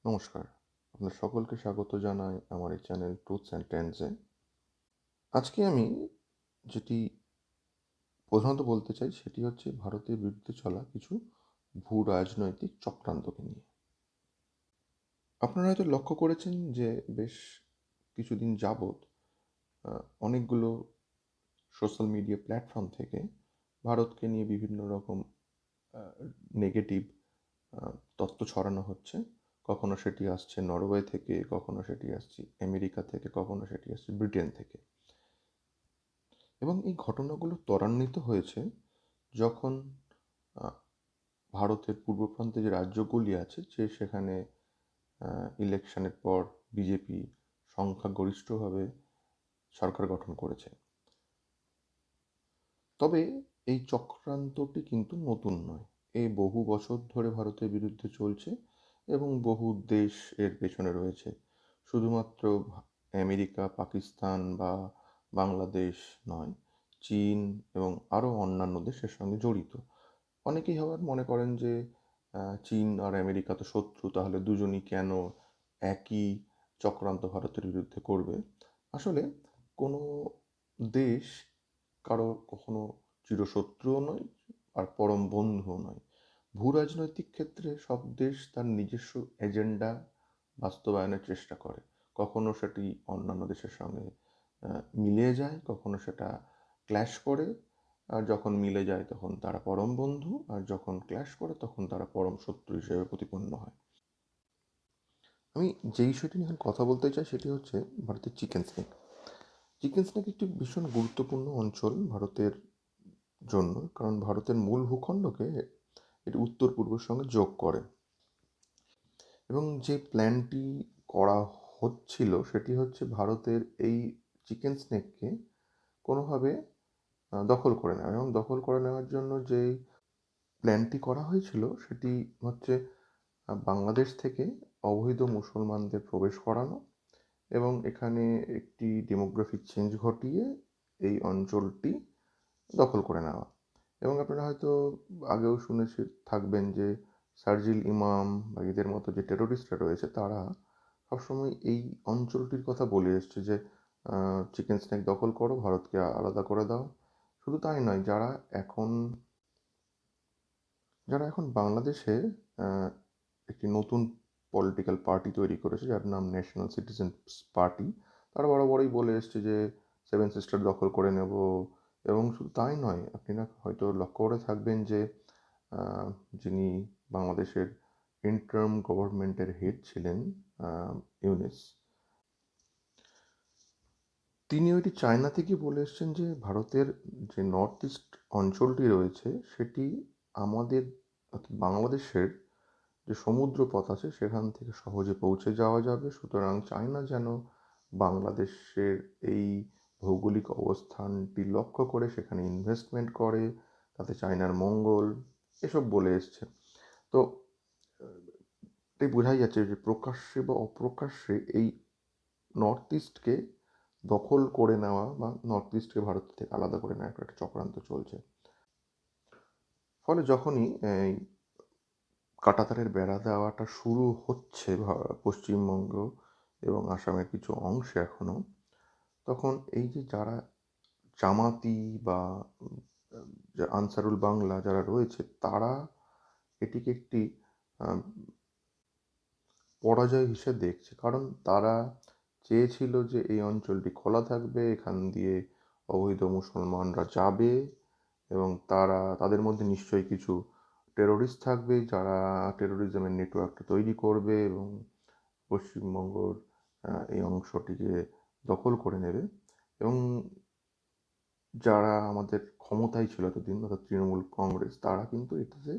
নমস্কার, আপনাদের সকলকে স্বাগত জানাই আমার এই চ্যানেল ট্রুথস অ্যান্ড ট্রেন্ডসে। আজকে আমি যেটি প্রধানত বলতে চাই সেটি হচ্ছে ভারতের বিরুদ্ধে চলা কিছু ভূ রাজনৈতিক চক্রান্তকে নিয়ে। আপনারা হয়তো লক্ষ্য করেছেন যে বেশ কিছুদিন যাবৎ অনেকগুলো সোশ্যাল মিডিয়া প্ল্যাটফর্ম থেকে ভারতকে নিয়ে বিভিন্ন রকম নেগেটিভ তথ্য ছড়ানো হচ্ছে। কখনো সেটি আসছে নরওয়ে থেকে, কখনো সেটি আসছে আমেরিকা থেকে, কখনো সেটি আসছে ব্রিটেন থেকে। এবং এই ঘটনাগুলো ত্বরান্বিত হয়েছে যখন আ ভারতের পূর্ব প্রান্তে যে রাজ্যগুলি আছে সেখানে ইলেকশনের পর বিজেপি সংখ্যাগরিষ্ঠভাবে সরকার গঠন করেছে। তবে এই চক্রান্তটি কিন্তু নতুন নয়। বহু বছর ধরে ভারতের বিরুদ্ধে চলছে এবং বহু দেশ এর পেছনে রয়েছে। শুধুমাত্র আমেরিকা, পাকিস্তান বা বাংলাদেশ নয়, চীন এবং আরও অন্যান্য দেশের সঙ্গে জড়িত। অনেকেই আবার মনে করেন যে চীন আর আমেরিকা তো শত্রু, তাহলে দুজনই কেন একই চক্রান্ত ভারতের বিরুদ্ধে করবে? আসলে কোনো দেশ কারো কখনো চিরশত্রুও নয় আর পরম বন্ধুও নয়। ভূ রাজনৈতিক ক্ষেত্রে সব দেশ তার নিজস্ব এজেন্ডা বাস্তবায়নের চেষ্টা করে। কখনো সেটি অন্যান্য দেশের সঙ্গে মিলে যায়, কখনো সেটা ক্ল্যাশ করে। আর যখন মিলে যায় তখন তারা পরম বন্ধু, আর যখন ক্ল্যাশ করে তখন তারা পরম শত্রু হিসেবে প্রতিপন্ন হয়। আমি যে বিষয়টি নিয়ে এখন কথা বলতে চাই সেটি হচ্ছে ভারতের চিকেন স্নেক। চিকেন স্নেক একটি ভীষণ গুরুত্বপূর্ণ অঞ্চল ভারতের জন্য, কারণ ভারতের মূল ভূখণ্ডকে এটি উত্তর পূর্বের সঙ্গে যোগ করে। এবং যে প্ল্যানটি করা হচ্ছিল সেটি হচ্ছে ভারতের এই চিকেন স্নেককে কোনোভাবে দখল করে নেওয়া। এবং দখল করে নেওয়ার জন্য যেই প্ল্যানটি করা হয়েছিল সেটি হচ্ছে বাংলাদেশ থেকে অবৈধ মুসলমানদের প্রবেশ করানো এবং এখানে একটি ডেমোগ্রাফিক চেঞ্জ ঘটিয়ে এই অঞ্চলটি দখল করে নেওয়া। এবং আপনারা হয়তো আগেও শুনেছি থাকবেন যে শারজিল ইমাম বা এদের মতো যে টেরোরিস্টরা রয়েছে তারা সবসময় এই অঞ্চলটির কথা বলে এসছে যে চিকেন স্নেক দখল করো, ভারতকে আলাদা করে দাও। শুধু তাই নয়, যারা এখন বাংলাদেশে একটি নতুন পলিটিক্যাল পার্টি তৈরি করেছে যার নাম ন্যাশনাল সিটিজেন্স পার্টি, তারা বরাবরই বলে এসছে যে সেভেন সিস্টার দখল করে নেব। এবং শুধু তাই নয়, আপনি না হয়তো লক্ষ্য করে থাকবেন যে যিনি বাংলাদেশের ইন্টারিম গভর্নমেন্টের হেড ছিলেন, ইউনূস, তিনি ওইটি চায়না থেকে বলে এসছেন যে ভারতের যে নর্থ ইস্ট অঞ্চলটি রয়েছে সেটি আমাদের অর্থাৎ বাংলাদেশের যে সমুদ্রপথ আছে সেখান থেকে সহজে পৌঁছে যাওয়া যাবে। সুতরাং চায়না যেন বাংলাদেশের এই ভৌগোলিক অবস্থানটি লক্ষ্য করে সেখানে ইনভেস্টমেন্ট করে, তাতে চায়নার মঙ্গল, এসব বলে এসছে। তো এটাই বোঝাই যাচ্ছে যে প্রকাশ্যে বা অপ্রকাশ্যে এই নর্থ ইস্টকে দখল করে নেওয়া বা নর্থ ইস্টকে ভারত থেকে আলাদা করে নেওয়ার একটা চক্রান্ত চলছে। ফলে যখনই এই কাঁটাতারের বেড়া দেওয়াটা শুরু হচ্ছে পশ্চিমবঙ্গ এবং আসামের কিছু অংশে এখনও, তখন এই যে যারা জামাতি বা যে আনসারুল বাংলা যারা রয়েছে তারা এটিকে একটি পরাজয় হিসেবে দেখছে। কারণ তারা চেয়েছিল যে এই অঞ্চলটি খোলা থাকবে, এখান দিয়ে অবৈধ মুসলমানরা যাবে এবং তাদের মধ্যে নিশ্চয়ই কিছু টেরোরিস্ট থাকবে যারা টেরোরিজমের নেটওয়ার্কটা তৈরি করবে এবং পশ্চিমবঙ্গর এই অংশটিকে দখল করে নেবে। এবং যারা আমাদের ক্ষমতায় ছিল এতদিন, অর্থাৎ তৃণমূল কংগ্রেস, তারা কিন্তু এটাতে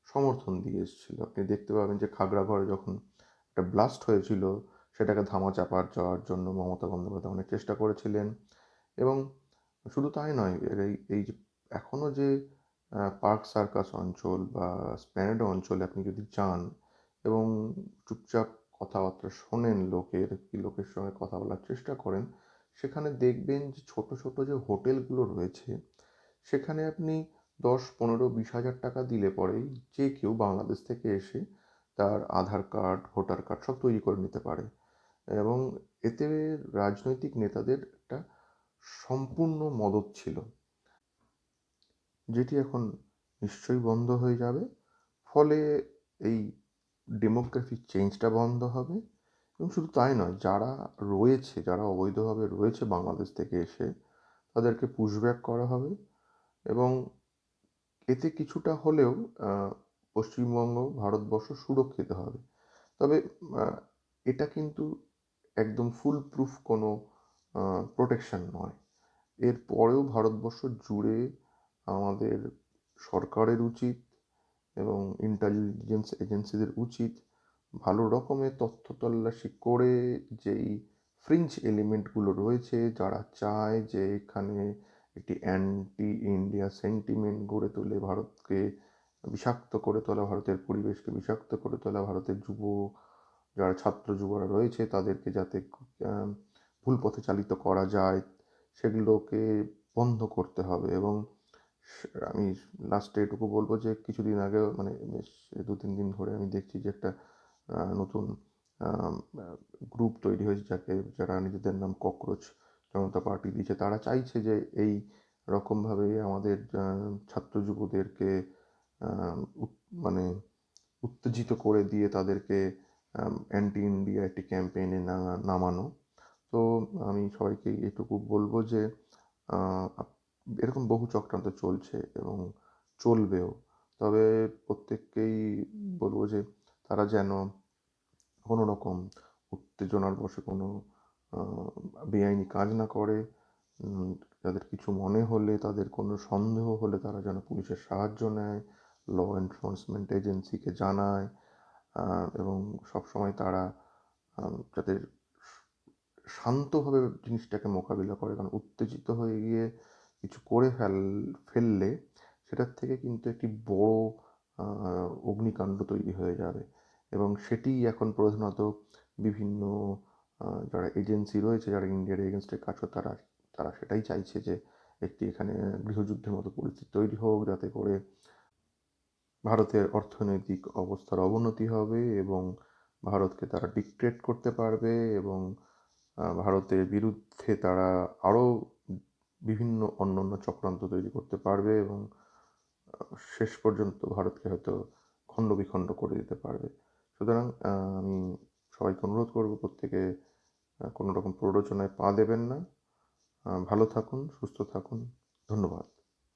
সমর্থন দিয়ে এসেছিল। আপনি দেখতে পাবেন যে খাগড়াগড়ে যখন একটা ব্লাস্ট হয়েছিল সেটাকে ধামাচাপা দেওয়ার জন্য মমতা বন্দ্যোপাধ্যায় অনেক চেষ্টা করেছিলেন। এবং শুধু তাই নয়, এই যে এখনও যে পার্ক সার্কাস অঞ্চল বা স্প্ল্যানেড অঞ্চলে আপনি যদি যান এবং চুপচাপ কথাবার্তা শোনেন, লোকের সঙ্গে কথা বলার চেষ্টা করেন, সেখানে দেখবেন যে ছোট ছোট যে হোটেলগুলো রয়েছে সেখানে আপনি 10, 15, 20 হাজার টাকা দিলে পরেই যে কেউ বাংলাদেশ থেকে এসে তার আধার কার্ড, ভোটার কার্ড সব তৈরি করে নিতে পারে। এবং এতে রাজনৈতিক নেতাদের একটা সম্পূর্ণ মদত ছিল, যেটি এখন নিশ্চয়ই বন্ধ হয়ে যাবে। ফলে এই ডেমোগ্রাফিক চেঞ্জটা বন্ধ হবে। এবং শুধু তাই নয়, যারা রয়েছে, যারা অবৈধভাবে রয়েছে বাংলাদেশ থেকে এসে, তাদেরকে পুশব্যাক করা হবে। এবং এতে কিছুটা হলেও পশ্চিমবঙ্গ, ভারতবর্ষ সুরক্ষিত হবে। তবে আহ, এটা কিন্তু একদম ফুল প্রুফ কোনো প্রোটেকশন নয়। এরপরেও ভারতবর্ষ জুড়ে আমাদের সরকারের উচিত এবং ইন্টেলিজেন্স এজেন্সিদের উচিত ভালো রকমের তথ্য তল্লাশি করে যেই ফ্রিঞ্জ এলিমেন্টগুলো রয়েছে, যারা চায় যে এখানে একটি অ্যান্টি ইন্ডিয়া সেন্টিমেন্ট গড়ে তোলে, ভারতকে বিষাক্ত করে তোলা, ভারতের পরিবেশকে বিষাক্ত করে তোলা, ভারতের যারা ছাত্র যুবরা রয়েছে তাদেরকে যাতে ভুল পথে চালিত করা যায়, সেগুলোকে বন্ধ করতে হবে। এবং আমি লাস্টে এটুকু বলবো যে কিছুদিন আগেও মানে বেশ 2-3 দিন ধরে আমি দেখছি যে একটা নতুন গ্রুপ তৈরি হয়েছে, যারা নিজেদের নাম ককরোচ জনতা পার্টি দিয়েছে। তারা চাইছে যে এই রকমভাবে আমাদের ছাত্র যুবদেরকে মানে উত্তেজিত করে দিয়ে তাদেরকে অ্যান্টি ইন্ডিয়া একটি ক্যাম্পেইনে নামানো। তো আমি সবাইকে এটুকু বলবো যে এরকম বহু চক্রান্ত চলছে এবং চলবেও। তবে প্রত্যেককেই বলবো যে তারা যেন কোনো রকম উত্তেজনার বশে কোনো বেআইনি কাজ না করে। তাদের কিছু মনে হলে, তাদের কোনো সন্দেহ হলে তারা যেন পুলিশের সাহায্য নেয়, ল এনফোর্সমেন্ট এজেন্সিকে জানায়। এবং সবসময় তারা যাতে শান্তভাবে জিনিসটাকে মোকাবিলা করে। কারণ উত্তেজিত হয়ে গিয়ে কিছু করে ফেললে সেটার থেকে কিন্তু একটি বড় অগ্নিকাণ্ড তৈরি হয়ে যাবে। এবং সেটিই এখন প্রধানত বিভিন্ন যারা এজেন্সি রয়েছে, যারা ইন্ডিয়ার এগেনস্টে কাজ করে, তারা তারা সেটাই চাইছে যে একটি এখানে গৃহযুদ্ধের মতো পরিস্থিতি তৈরি হোক, যাতে করে ভারতের অর্থনৈতিক অবস্থার অবনতি হবে এবং ভারতকে তারা ডিক্টেট করতে পারবে। এবং ভারতের বিরুদ্ধে তারা আরও বিভিন্ন অন্য চক্রান্ত তৈরি করতে পারবে এবং শেষ পর্যন্ত ভারতকে হয়তো খণ্ড বিখণ্ড করে দিতে পারবে। সুতরাং আমি সবাইকে অনুরোধ করব, প্রত্যেকে কোনো রকম প্ররোচনায় পা দেবেন না। ভালো থাকুন, সুস্থ থাকুন। ধন্যবাদ।